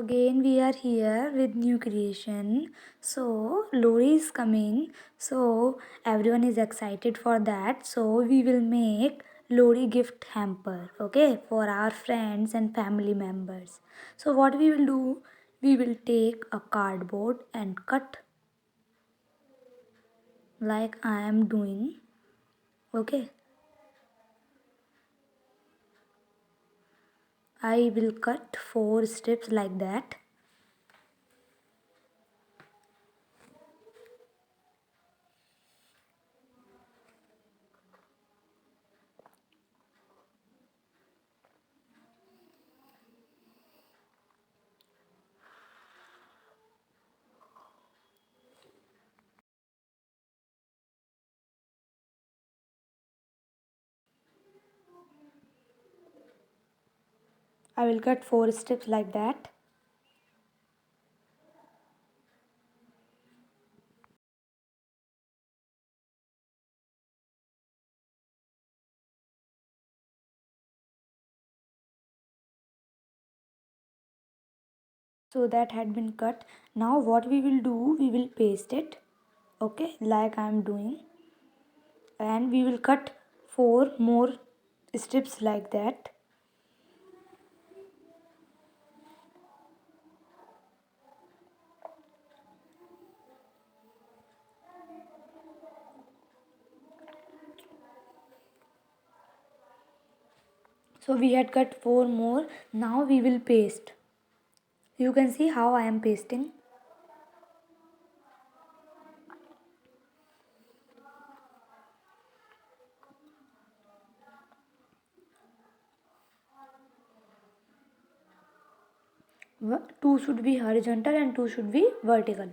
again we are here with new creation. So Lori is coming. So everyone is excited for that. So we will make Lori gift hamper, okay, for our friends and family members. So what we will do, we will take a cardboard and cut like I am doing, okay. I will cut 4 strips like that. I will cut 4 strips like that. So that had been cut. Now what we will do, we will paste it, okay, like I am doing, and we will cut 4 more strips like that. So we had cut 4 more. Now we will paste. You can see how I am pasting. Two should be horizontal and two should be vertical.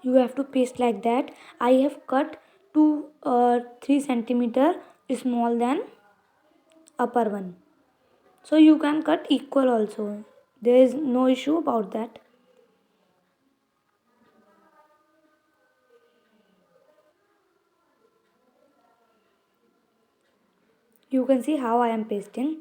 You have to paste like that. I have cut 3 centimeter small than upper one. So you can cut equal also. There is no issue about that. You can see how I am pasting.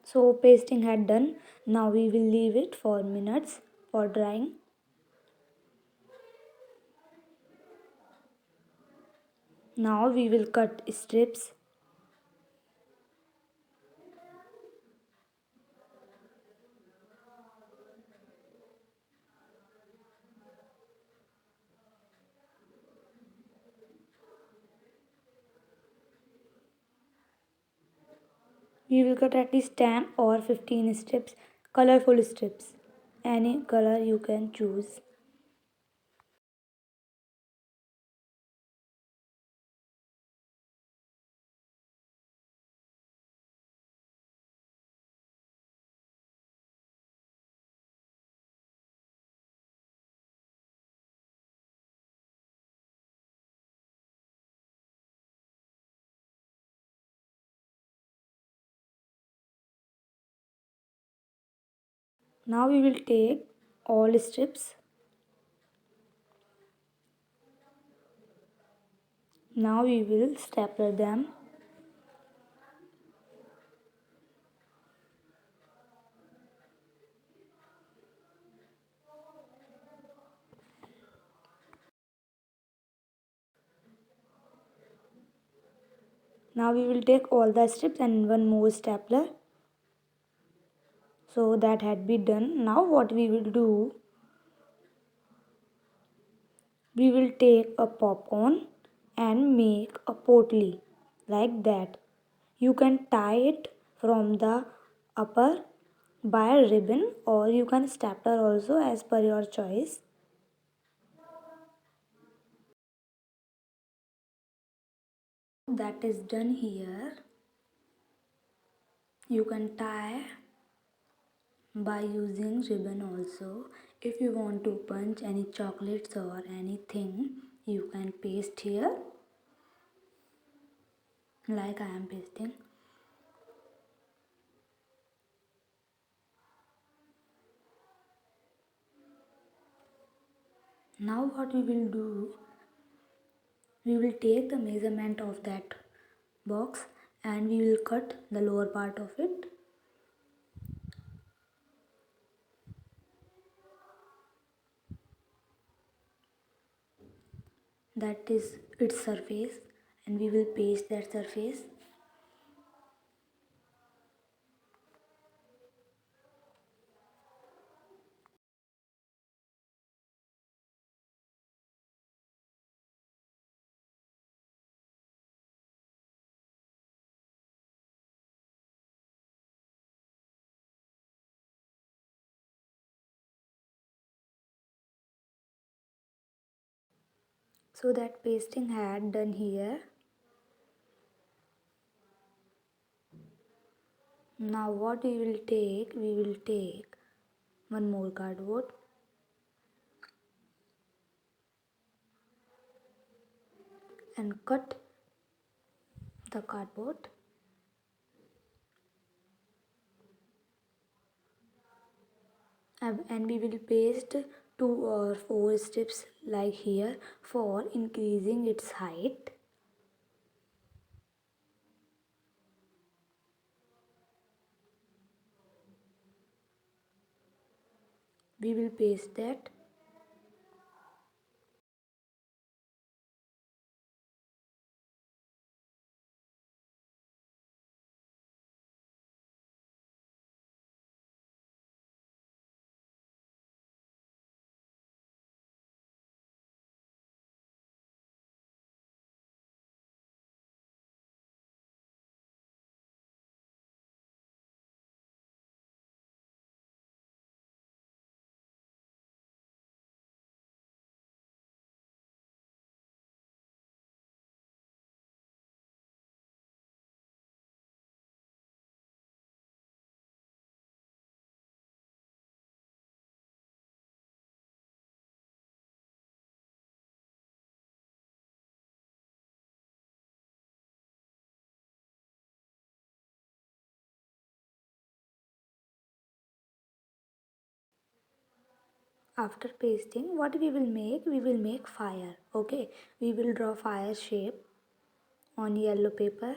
So pasting had done. Now we will leave it for minutes for drying. Now we will cut strips. We will cut at least 10 or 15 strips, colorful strips. Any color you can choose. Now we will take all strips. Now we will stapler them. Now we will take all the strips and one more stapler. So that had been done. Now what we will do, we will take a popcorn and make a potli like that. You can tie it from the upper by a ribbon, or you can stapler also as per your choice. That is done here. You can tie by using ribbon also. If you want to punch any chocolates or anything, you can paste here like I am pasting. Now what we will do, we will take the measurement of that box and we will cut the lower part of it. That is its surface, and we will paste that surface. So that pasting had done here. Now what we will take one more cardboard and cut the cardboard, and we will paste 2 or 4 strips like here for increasing its height. We will paste that. After pasting, what we will make? We will make fire. Okay, we will draw fire shape on yellow paper.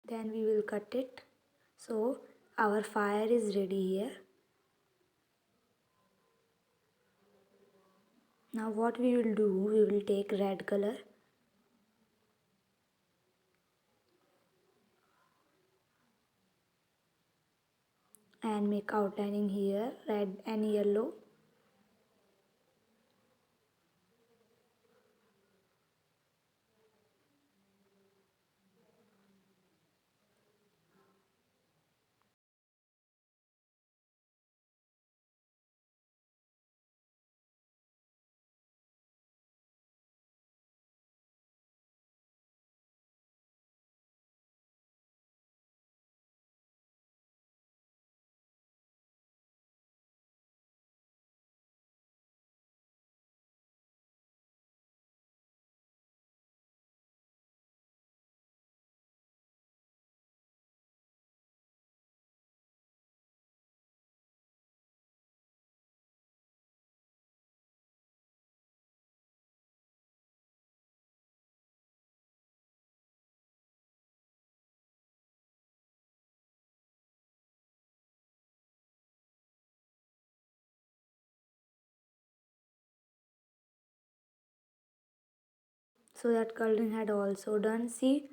Then we will cut it. So our fire is ready here. Now what we will do, we will take red color and make outlining here, red and yellow. So that coloring had also done. See,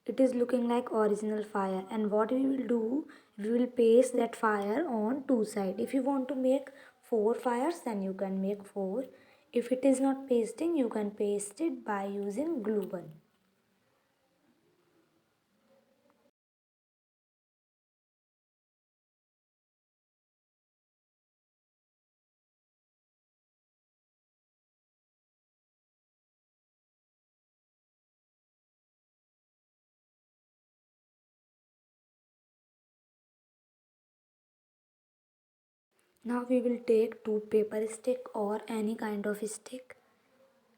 it is looking like original fire. And what we will do, we will paste that fire on two sides. If you want to make four fires, then you can make four. If it is not pasting, you can paste it by using glue gun. Now we will take two paper stick or any kind of stick,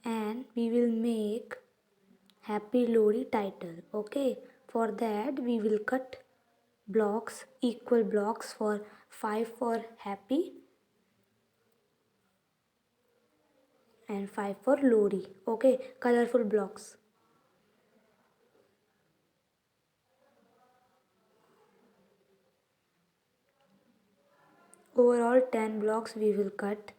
and we will make Happy Lodi title. Okay, for that we will cut blocks, equal blocks, for 5 for happy and 5 for Lodi. Okay, colorful blocks. Overall 10 blocks we will cut.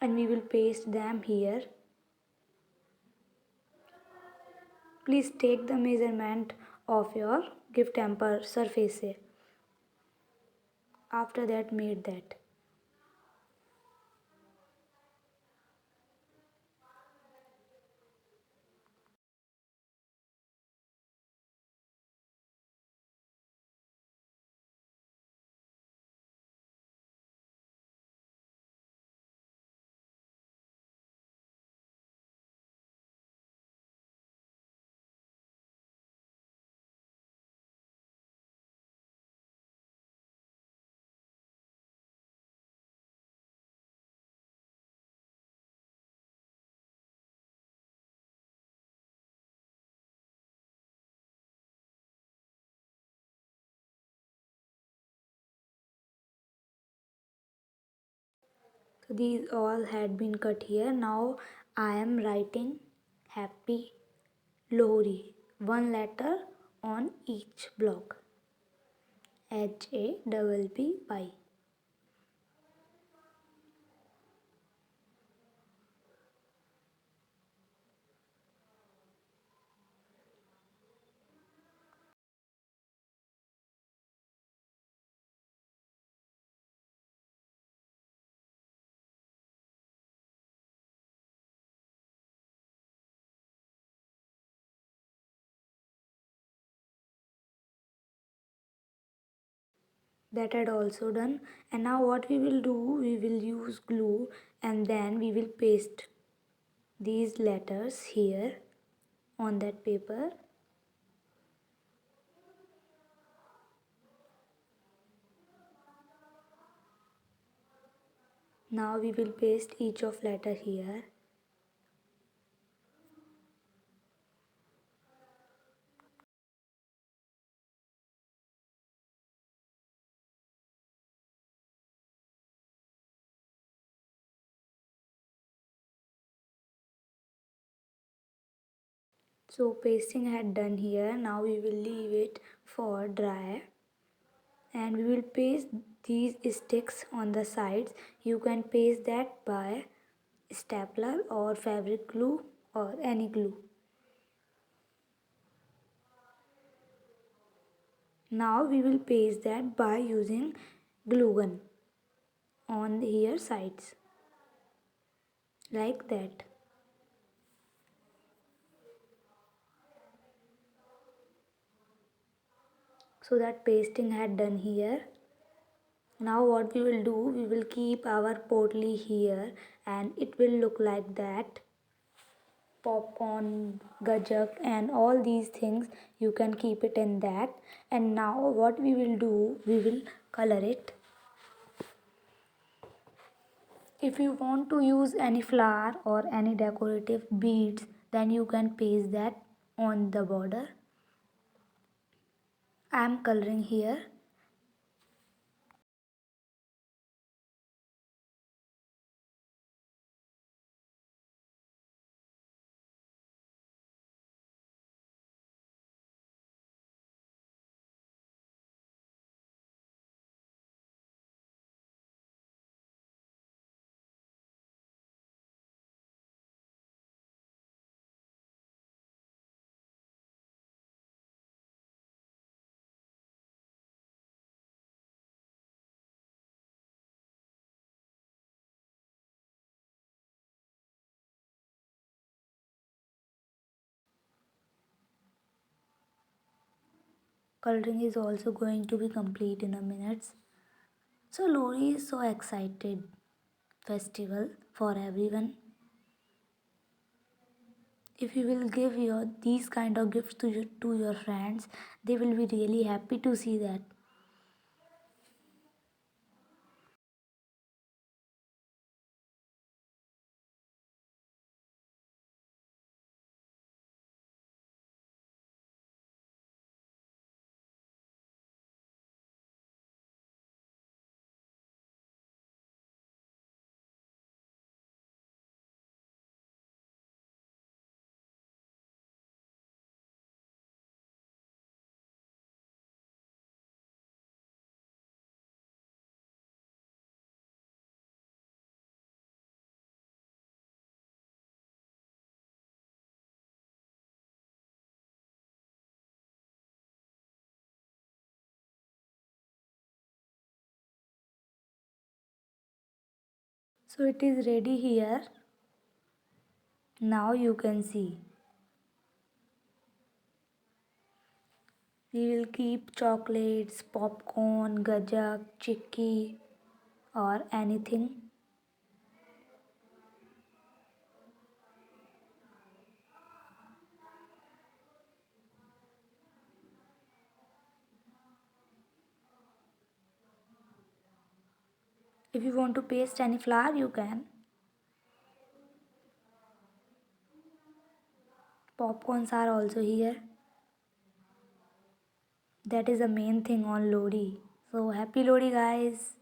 And we will paste them here. Please take the measurement of your gift hamper surface. After that, made that. So these all had been cut here. Now I am writing Happy Lohri, one letter on each block. HAPPY. That had also done. And now what we will do, we will use glue and then we will paste these letters here on that paper. Now we will paste each of letter here. So pasting had done here. Now we will leave it for dry and we will paste these sticks on the sides. You can paste that by stapler or fabric glue or any glue. Now we will paste that by using glue gun on here sides like that. So that pasting had done here. Now what we will do, we will keep our potli here and it will look like that. Popcorn, gajak and all these things you can keep it in that. And now what we will do, we will color it. If you want to use any flower or any decorative beads, then you can paste that on the border. I am coloring here. Coloring is also going to be complete in a minute. So Lori is so excited festival for everyone. If you will give your these kind of gifts to your friends, they will be really happy to see that. So it is ready here. Now you can see. We will keep chocolates, popcorn, gajak, chicky, or anything. If you want to paste any flower, you can. Popcorns are also here. That is the main thing on Lodi. So happy Lodi, guys.